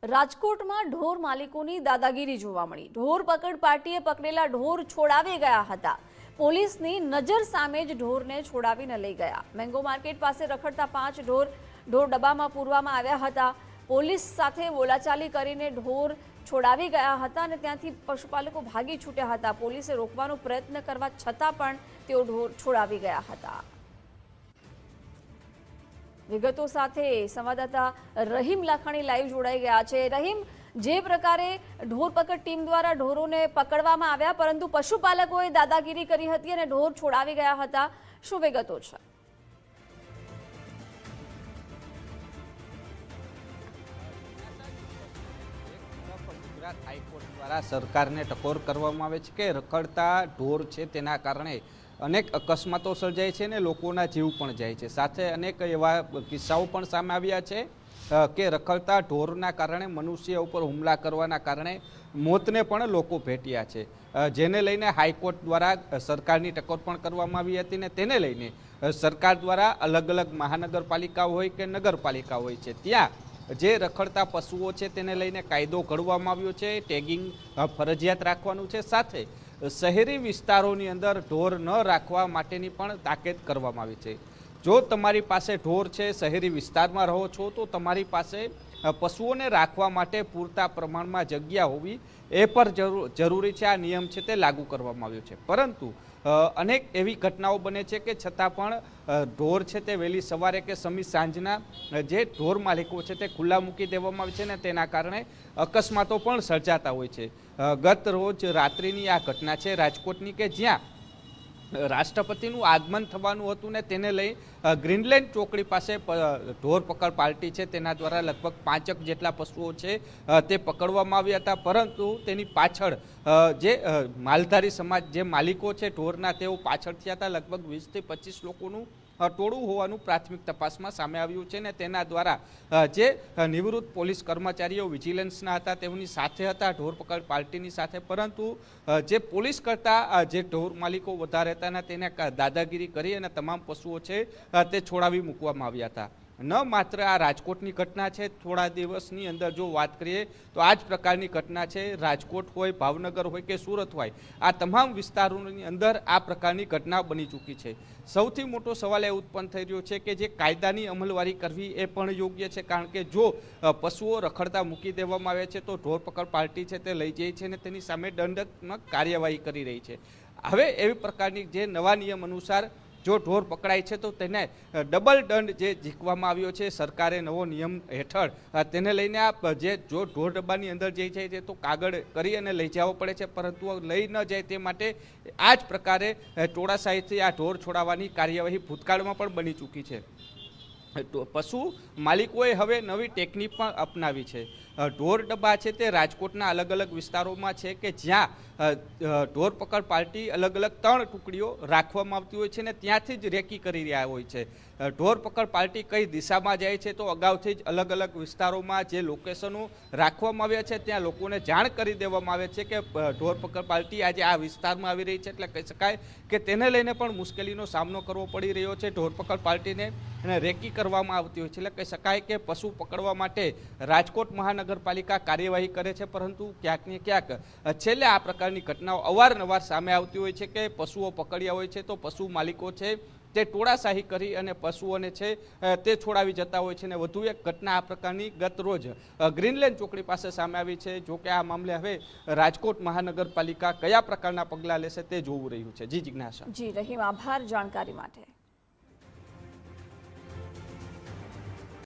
રાજકોટમાં ઢોર માલિકોની દાદાગીરી જોવા મળી। ઢોર પકડ પાર્ટીએ પકડેલા ઢોર છોડાવી ગયા હતા। પોલીસની નજર સામે જ ઢોરને છોડાવીને લઈ ગયા। મેંગો માર્કેટ પાસે રખડતા 5 ઢોર ડબ્બામાં પૂરવામાં આવ્યા હતા। પોલીસ સાથે બોલાચાલી કરીને ઢોર છોડાવી ગયા હતા અને ત્યાંથી પશુપાલકો ભાગી છૂટ્યા હતા। પોલીસે રોકવાનો પ્રયત્ન કરવા છતાં પણ તેઓ ઢોર છોડાવી ગયા હતા। વિગતો સાથે સંવાદદાતા રહીમ લાખાણી લાઈવ જોડાઈ ગયા છે। રહીમ, જે પ્રકારે ઢોર પકડ ટીમ દ્વારા ઢોરોને પકડવામાં આવ્યા પરંતુ પશુપાલકોએ દાદાગીરી કરી હતી અને ઢોર છોડાવી ગયા હતા, શું વિગતો છે? ગુજરાત હાઈકોર્ટ દ્વારા સરકારને ટકોર કરવામાં આવે છે કે રખડતા ઢોર છે તેના કારણે અનેક અકસ્માતો સર્જાય છે અને લોકોના જીવ પણ જાય છે। સાથે અનેક એવા કિસ્સાઓ પણ સામે આવ્યા છે કે રખડતા ઢોરના કારણે મનુષ્ય ઉપર હુમલા કરવાના કારણે મોતને પણ લોકો ભેટ્યા છે, જેને લઈને હાઈકોર્ટ દ્વારા સરકારની ટકોર પણ કરવામાં આવી હતી અને તેને લઈને સરકાર દ્વારા અલગ અલગ મહાનગરપાલિકાઓ હોય કે નગરપાલિકા હોય છે ત્યાં જે રખડતા પશુઓ છે તેને લઈને કાયદો ઘડવામાં આવ્યો છે। ટેગિંગ ફરજિયાત રાખવાનું છે, સાથે શહેરી વિસ્તારોની અંદર ઢોર ન રાખવા માટેની પણ તાકીદ કરવામાં આવી છે। જો તમારી પાસે ઢોર છે, શહેરી વિસ્તારમાં રહો છો તો તમારી પાસે પશુઓને રાખવા માટે પૂરતા પ્રમાણમાં જગ્યા હોવી એ પર જરૂરી છે। આ નિયમ છે તે લાગુ કરવામાં આવ્યો છે, પરંતુ અનેક એવી ઘટનાઓ બને છે કે છતાં પણ ઢોર છે તે વહેલી સવારે કે સમી સાંજના જે ઢોર માલિકો છે તે ખુલ્લા મૂકી દેવામાં આવે છે ને તેના કારણે અકસ્માતો પણ સર્જાતા હોય છે। ગત રોજ રાત્રિની આ ઘટના છે રાજકોટની કે જ્યાં રાષ્ટ્રપતિનું આગમન થવાનું હતું ને તેને લઈ ગ્રીનલેન્ડ ચોકડી પાસે ઢોર પકડ પાર્ટી છે તેના દ્વારા લગભગ 5 જેટલા પશુઓ છે તે પકડવામાં આવ્યા હતા, પરંતુ તેની પાછળ જે માલધારી સમાજ જે માલિકો છે ઢોરના તેઓ પાછળ થયા હતા। લગભગ 20 થી 25 લોકોનું ટોળું હોવાનું પ્રાથમિક તપાસમાં સામે આવ્યું છે ને તેના દ્વારા જે નિવૃત્ત પોલીસ કર્મચારીઓ વિજિલન્સના હતા તેમની સાથે હતા ઢોર પકડ પાર્ટીની સાથે, પરંતુ જે પોલીસ કરતા જે ઢોર માલિકો વધારે હતા ને તેને દાદાગીરી કરી અને તમામ પશુઓ છે તે છોડાવી મૂકવામાં આવ્યા હતા। ન માત્ર આ રાજકોટની ઘટના છે, થોડા દિવસની અંદર જો વાત કરીએ તો આ જ પ્રકારની ઘટના છે રાજકોટ હોય, ભાવનગર હોય કે સુરત હોય, આ તમામ વિસ્તારોની અંદર આ પ્રકારની ઘટના બની ચૂકી છે। સૌથી મોટો સવાલ એ ઉત્પન્ન થઈ રહ્યો છે કે જે કાયદાની અમલવારી કરવી એ પણ યોગ્ય છે, કારણ કે જો પશુઓ રખડતા મૂકી દેવામાં આવે છે તો ઢોર પકડ પાર્ટી છે તે લઈ જાય છે અને તેની સામે દંડાત્મક કાર્યવાહી કરી રહી છે। હવે એવી પ્રકારની જે નવા નિયમ અનુસાર જો ઢોર પકડાય છે તો તેને ડબલ દંડ જે ઝીકવામાં આવ્યો છે સરકારે નવો નિયમ હેઠળ, તેને લઈને આ જે જો ઢોર ડબ્બાની અંદર જઈ જાય છે તો કાગળ કરી અને લઈ જવો પડે છે, પરંતુ લઈ ન જાય તે માટે આ જ પ્રકારે ટોળાશાહીથી આ ઢોર છોડાવવાની કાર્યવાહી ભૂતકાળમાં પણ બની ચૂકી છે। પશુ માલિકોએ હવે નવી ટેકનિક પણ અપનાવી છે। ઢોર ડબ્બા છે તે રાજકોટના અલગ અલગ વિસ્તારોમાં છે કે જ્યાં ઢોર પકડ પાર્ટી અલગ અલગ 3 ટુકડીઓ રાખવામાં આવતી હોય છે ને ત્યાંથી જ રેકી કરી રહ્યા હોય છે। ઢોર પકડ પાર્ટી કઈ દિશામાં જાય છે તો અગાઉથી જ અલગ અલગ વિસ્તારોમાં જે લોકેશનો રાખવામાં આવ્યા છે ત્યાં લોકોને જાણ કરી દેવામાં આવે છે કે ઢોર પકડ પાર્ટી આજે આ વિસ્તારમાં આવી રહી છે, એટલે કહી શકાય કે તેને લઈને પણ મુશ્કેલીનો સામનો કરવો પડી રહ્યો છે ઢોર પકડ પાર્ટીને અને રેકી કરવામાં આવતી હોય છે। એટલે કહી શકાય કે પશુ પકડવા માટે રાજકોટ મહાનગરપાલિકા કાર્યવાહી કરે છે, પરંતુ ક્યાંક ને ક્યાંક છેલ્લે આ પ્રકારની ઘટનાઓ અવારનવાર સામે આવતી હોય છે કે પશુઓ પકડ્યા હોય છે તો પશુ માલિકો છે તે ટોળાશાહી કરી અને પશુઓને છે તે છોડાવી જતા હોય છે। અને વધુ એક ઘટના આ પ્રકારની ગત રોજ ગ્રીનલેન્ડ ચોકડી પાસે સામે આવી છે। જો કે આ મામલે હવે રાજકોટ મહાનગરપાલિકા કયા પ્રકારના પગલાં લેશે તે જોવું રહ્યું છે। જી જિજ્ઞાસા। જી રહીમ, આભાર જાણકારી માટે।